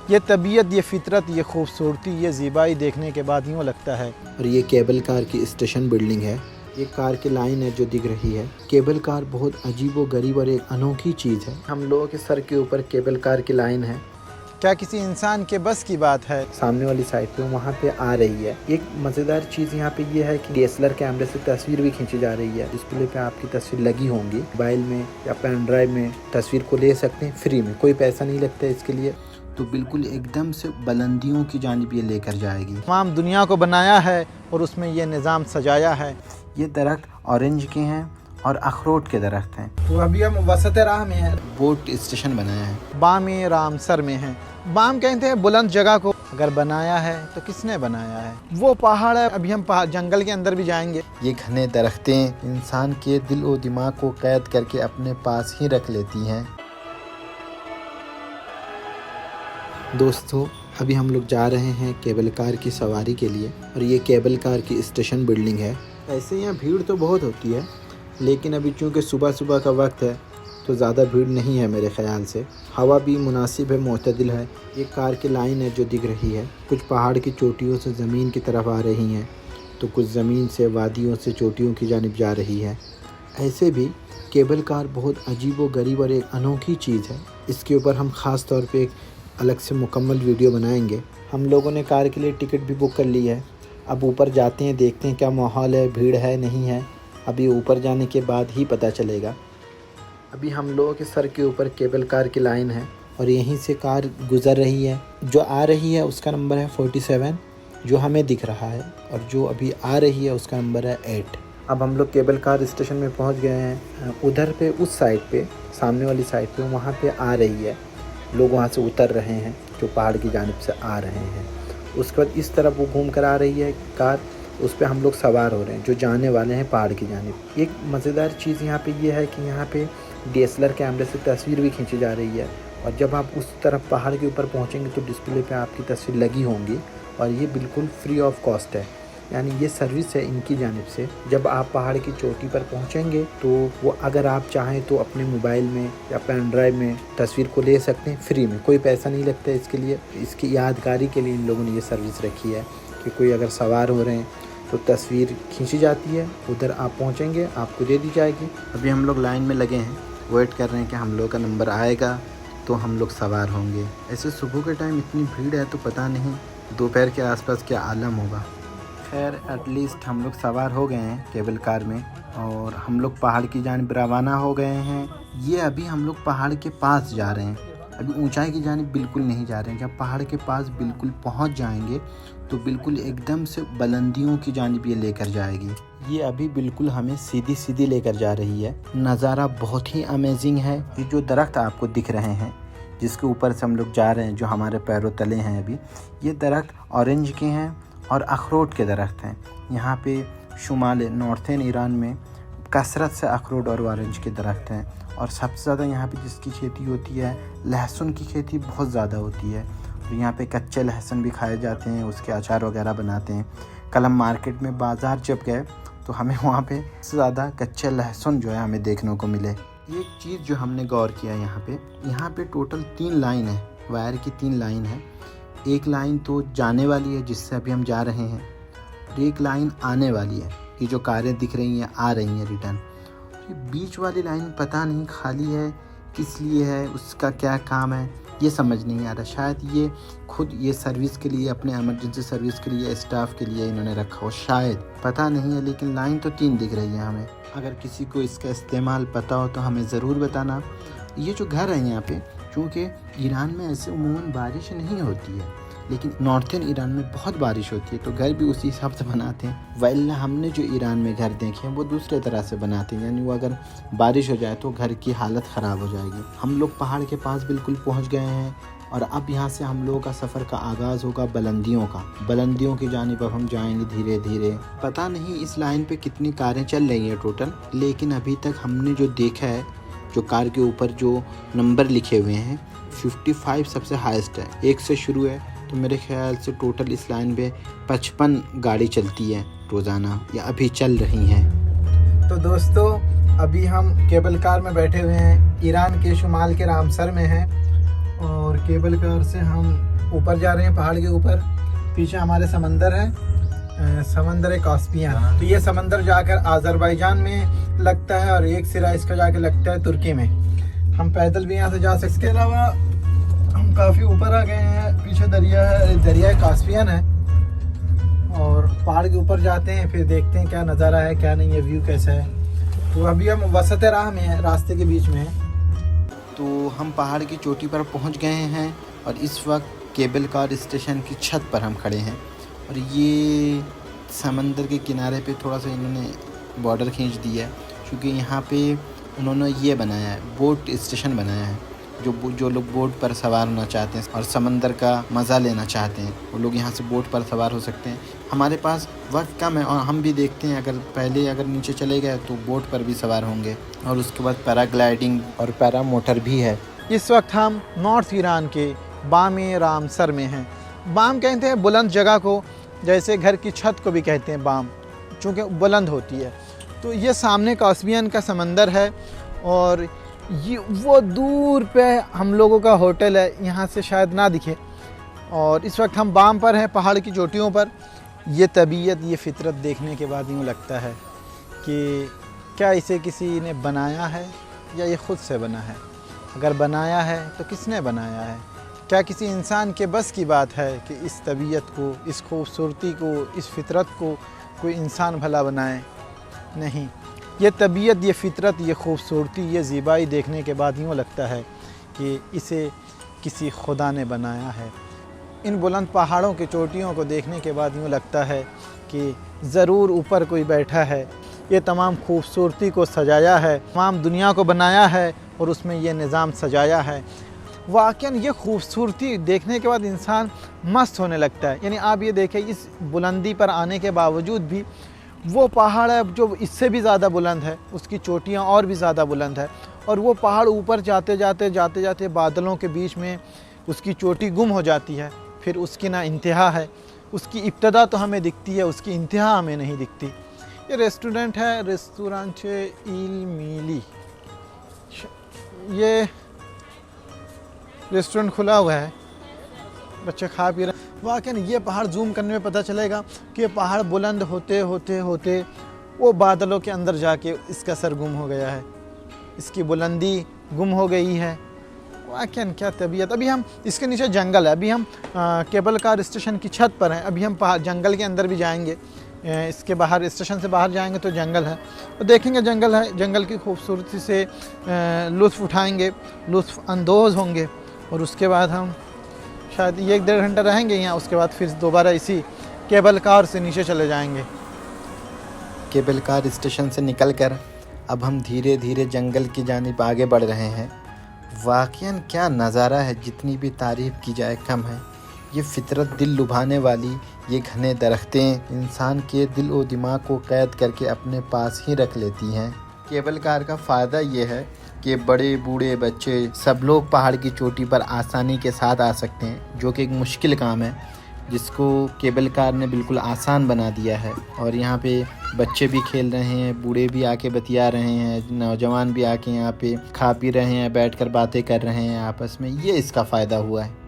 ये तबीयत, ये फितरत, ये खूबसूरती, ये ज़िबाई देखने के बाद यूँ लगता है। और ये केबल कार की स्टेशन बिल्डिंग है। ये कार की लाइन है जो दिख रही है। केबल कार बहुत अजीबो गरीब और एक अनोखी चीज़ है। हम लोगों के सर के ऊपर केबल कार की लाइन है। क्या किसी इंसान के बस की बात है? सामने वाली साइड पे वहाँ पे आ रही है। एक मज़ेदार चीज़ यहाँ पे ये है कि DSLR कैमरे से तस्वीर भी खींची जा रही है। डिस्प्ले पे आपकी तस्वीर लगी होंगी। मोबाइल में या पेन ड्राइव में तस्वीर को ले सकते हैं फ्री में, कोई पैसा नहीं लगता इसके लिए। तो बिल्कुल एकदम से बुलंदियों की जानिब ये लेकर जाएगी। तमाम दुनिया को बनाया है और उसमें ये निज़ाम सजाया है। ये दरख्त ऑरेंज के हैं और अखरोट के दरख्त हैं। तो अभी हम वसत राह में हैं। बोट स्टेशन बनाया है। बाम रामसर में हैं। बाम कहते हैं बुलंद जगह को। अगर बनाया है तो किसने बनाया है? वो पहाड़ है। अभी हम जंगल के अंदर भी जाएंगे। ये घने दरख्तें इंसान के दिल और दिमाग को कैद करके अपने पास ही रख लेती हैं। दोस्तों, अभी हम लोग जा रहे हैं केबल कार की सवारी के लिए और ये केबल कार की स्टेशन बिल्डिंग है। ऐसे यहाँ भीड़ तो बहुत होती है, लेकिन अभी चूँकि सुबह सुबह का वक्त है तो ज़्यादा भीड़ नहीं है मेरे ख़्याल से। हवा भी मुनासिब है, मोतदिल है। ये कार की लाइन है जो दिख रही है। कुछ पहाड़ की चोटियों से ज़मीन की तरफ आ रही हैं, तो कुछ ज़मीन से वादियों से चोटियों की जानिब जा रही है। ऐसे भी केबल कार बहुत अजीबो गरीब और एक अनोखी चीज़ है। इसके ऊपर हम ख़ास तौर पे एक अलग से मुकम्मल वीडियो बनाएंगे। हम लोगों ने कार के लिए टिकट भी बुक कर ली है। अब ऊपर जाते हैं, देखते हैं क्या माहौल है, भीड़ है नहीं है। अभी ऊपर जाने के बाद ही पता चलेगा। अभी हम लोगों के सर के ऊपर केबल कार की लाइन है और यहीं से कार गुज़र रही है। जो आ रही है उसका नंबर है 47 जो हमें दिख रहा है, और जो अभी आ रही है उसका नंबर है 8। अब हम लोग केबल कार स्टेशन में पहुंच गए हैं। उधर पे उस साइड पे, सामने वाली साइड पे, वहाँ पे आ रही है। लोग वहाँ से उतर रहे हैं जो पहाड़ की जानिब से आ रहे हैं। उसके बाद इस तरफ वो घूम कर आ रही है कार, उस पर हम लोग सवार हो रहे हैं जो जाने वाले हैं पहाड़ की जानिब। एक मज़ेदार चीज़ यहाँ पे ये है कि यहाँ पे DSLR कैमरे से तस्वीर भी खींची जा रही है, और जब आप उस तरफ पहाड़ के ऊपर पहुँचेंगे तो डिस्प्ले पे आपकी तस्वीर लगी होंगी, और ये बिल्कुल फ्री ऑफ कॉस्ट है। यानी ये सर्विस है इनकी जानिब से। जब आप पहाड़ की चोटी पर पहुँचेंगे तो वो अगर आप चाहें तो अपने मोबाइल में या पेन ड्राइव में तस्वीर को ले सकते हैं फ्री में, कोई पैसा नहीं लगता इसके लिए। इसकी यादगारी के लिए इन लोगों ने ये सर्विस रखी है कि कोई अगर सवार हो रहे हैं तो तस्वीर खींची जाती है, उधर आप पहुंचेंगे, आपको दे दी जाएगी। अभी हम लोग लाइन में लगे हैं, वेट कर रहे हैं कि हम लोग का नंबर आएगा तो हम लोग सवार होंगे। ऐसे सुबह के टाइम इतनी भीड़ है तो पता नहीं दोपहर के आसपास क्या आलम होगा। खैर एटलीस्ट हम लोग सवार हो गए हैं केबल कार में और हम लोग पहाड़ की जानिब रवाना हो गए हैं। ये अभी हम लोग पहाड़ के पास जा रहे हैं, अभी ऊंचाई की जानिब बिल्कुल नहीं जा रहे हैं। जब पहाड़ के पास बिल्कुल पहुंच जाएंगे तो बिल्कुल एकदम से बुलंदियों की जानिब ये लेकर जाएगी। ये अभी बिल्कुल हमें सीधी सीधी लेकर जा रही है। नज़ारा बहुत ही अमेजिंग है। ये जो दरख्त आपको दिख रहे हैं जिसके ऊपर से हम लोग जा रहे हैं, जो हमारे पैरों तले हैं अभी, ये दरख्त ऑरेंज के हैं और अखरोट के दरख्त हैं। यहाँ पे शुमाल नॉर्थन ईरान में कसरत से अखरोट और ऑरेंज के दरख्त हैं, और सबसे ज़्यादा यहाँ पे जिसकी खेती होती है, लहसुन की खेती बहुत ज़्यादा होती है। तो यहाँ पे कच्चे लहसुन भी खाए जाते हैं, उसके अचार वगैरह बनाते हैं। कल हम मार्केट में बाज़ार जब गए तो हमें वहाँ पे सबसे ज़्यादा कच्चे लहसुन जो है हमें देखने को मिले। एक चीज़ जो हमने गौर किया, यहाँ पे टोटल 3 लाइन है, वायर की 3 लाइन है। एक लाइन तो जाने वाली है जिससे अभी हम जा रहे हैं, और एक लाइन आने वाली है। ये जो कारें दिख रही हैं आ रही हैं रिटर्न। ये बीच वाली लाइन पता नहीं खाली है, किस लिए है, उसका क्या काम है, ये समझ नहीं आ रहा। शायद ये खुद ये सर्विस के लिए, अपने इमरजेंसी सर्विस के लिए, स्टाफ के लिए इन्होंने रखा हो, शायद पता नहीं है। लेकिन लाइन तो 3 दिख रही है हमें। अगर किसी को इसका इस्तेमाल पता हो तो हमें ज़रूर बताना। ये जो घर है यहाँ पे, चूँकि ईरान में ऐसे उमूमन बारिश नहीं होती है, लेकिन नॉर्थन ईरान में बहुत बारिश होती है, तो घर भी उसी हिसाब से बनाते हैं। वैल्ला हमने जो ईरान में घर देखे हैं वो दूसरे तरह से बनाते हैं, यानी वो अगर बारिश हो जाए तो घर की हालत ख़राब हो जाएगी। हम लोग पहाड़ के पास बिल्कुल पहुंच गए हैं, और अब यहाँ से हम लोगों का सफ़र का आगाज़ होगा बुलंदियों का। बुलंदियों की जानिब अब हम जाएंगे धीरे धीरे। पता नहीं इस लाइन पे कितनी कारें चल रही हैं टोटल, लेकिन अभी तक हमने जो देखा है, जो कार के ऊपर जो नंबर लिखे हुए हैं 55 सबसे हाईएस्ट है। 1 से शुरू है, तो मेरे ख्याल से टोटल इस लाइन पे 55 गाड़ी चलती है रोज़ाना, या अभी चल रही हैं। तो दोस्तों, अभी हम केबल कार में बैठे हुए हैं, ईरान के शुमाल के रामसर में हैं, और केबल कार से हम ऊपर जा रहे हैं पहाड़ के ऊपर। पीछे हमारे समंदर है, समंदर कास्पियन। तो ये समंदर जाकर आज़रबाईजान में लगता है और एक सिरा इसका जाके लगता है तुर्की में। हम पैदल भी यहाँ से जा सकते हैं। इसके अलावा हम काफ़ी ऊपर आ गए हैं, पीछे दरिया है, दरिया कास्पियन है। और पहाड़ के ऊपर जाते हैं, फिर देखते हैं क्या नज़ारा है क्या नहीं है, व्यू कैसा है। तो अभी हम वसत राह में हैं, रास्ते के बीच में हैं। तो हम पहाड़ की चोटी पर पहुंच गए हैं और इस वक्त केबल कार स्टेशन की छत पर हम खड़े हैं। और ये समंदर के किनारे पे थोड़ा सा इन्होंने बॉर्डर खींच दिया है, क्योंकि यहाँ पे उन्होंने ये बनाया है, बोट स्टेशन बनाया है। जो लोग बोट पर सवार होना चाहते हैं और समंदर का मज़ा लेना चाहते हैं, वो लोग यहाँ से बोट पर सवार हो सकते हैं। हमारे पास वक्त कम है और हम भी देखते हैं, अगर नीचे चले गए तो बोट पर भी सवार होंगे। और उसके बाद पैराग्लाइडिंग और पैरा मोटर भी है। इस वक्त हम नॉर्थ ईरान के बाम-ए रामसर में हैं। बाम कहते हैं बुलंद जगह को, जैसे घर की छत को भी कहते हैं बाम, चूँकि बुलंद होती है। तो ये सामने कास्पियन का समंदर है और ये वो दूर पे हम लोगों का होटल है, यहाँ से शायद ना दिखे। और इस वक्त हम बाम पर हैं, पहाड़ की चोटियों पर। ये तबीयत, ये फितरत देखने के बाद यूँ लगता है कि क्या इसे किसी ने बनाया है या ये ख़ुद से बना है। अगर बनाया है तो किसने बनाया है? क्या किसी इंसान के बस की बात है कि इस तबीयत को, इस खूबसूरती को, इस फितरत को कोई इंसान भला बनाए? नहीं। ये तबीयत, ये फितरत, ये खूबसूरती, ये ज़िबाई देखने के बाद यूँ लगता है कि इसे किसी खुदा ने बनाया है। इन बुलंद पहाड़ों की चोटियों को देखने के बाद यूँ लगता है कि ज़रूर ऊपर कोई बैठा है, ये तमाम खूबसूरती को सजाया है, तमाम दुनिया को बनाया है और उसमें ये निज़ाम सजाया है। वाक़ई ये खूबसूरती देखने के बाद इंसान मस्त होने लगता है। यानी आप ये देखें, इस बुलंदी पर आने के बावजूद भी वो पहाड़ है जो इससे भी ज़्यादा बुलंद है, उसकी चोटियाँ और भी ज़्यादा बुलंद है। और वो पहाड़ ऊपर जाते जाते बादलों के बीच में उसकी चोटी गुम हो जाती है। फिर उसकी ना इंतहा है, उसकी इब्तदा तो हमें दिखती है, उसकी इंतहा हमें नहीं दिखती। ये रेस्टोरेंट है, रेस्टोरेंट इल मीली। ये रेस्टोरेंट खुला हुआ है, बच्चे खा पी रहे। वाकई ये पहाड़ जूम करने में पता चलेगा कि ये पहाड़ बुलंद होते होते होते वो बादलों के अंदर जाके इसका सर गुम हो गया है, इसकी बुलंदी गुम हो गई है। वाकई क्या तबीयत। अभी हम इसके नीचे जंगल है, अभी हम केबल कार स्टेशन की छत पर हैं। अभी हम जंगल के अंदर भी जाएंगे, इसके बाहर, स्टेशन से बाहर जाएंगे तो जंगल है, तो देखेंगे जंगल है, जंगल की खूबसूरती से लुत्फ़ उठाएंगे, लुत्फ़ अंदोज़ होंगे। और उसके बाद हम शायद 1-1.5 घंटा रहेंगे यहाँ, उसके बाद फिर दोबारा इसी केबल कार से नीचे चले जाएंगे। केबल कार स्टेशन से निकलकर अब हम धीरे धीरे जंगल की जानिब आगे बढ़ रहे हैं। वाक़ई क्या नज़ारा है, जितनी भी तारीफ़ की जाए कम है। ये फितरत दिल लुभाने वाली, ये घने दरख्तें इंसान के दिल और दिमाग को कैद करके अपने पास ही रख लेती हैं। केबल कार का फ़ायदा ये है कि बड़े बूढ़े बच्चे सब लोग पहाड़ की चोटी पर आसानी के साथ आ सकते हैं, जो कि एक मुश्किल काम है, जिसको केबल कार ने बिल्कुल आसान बना दिया है। और यहाँ पे बच्चे भी खेल रहे हैं, बूढ़े भी आके बतिया रहे हैं, नौजवान भी आके यहाँ पे खा पी रहे हैं, बैठकर बातें कर रहे हैं आपस में। ये इसका फ़ायदा हुआ है।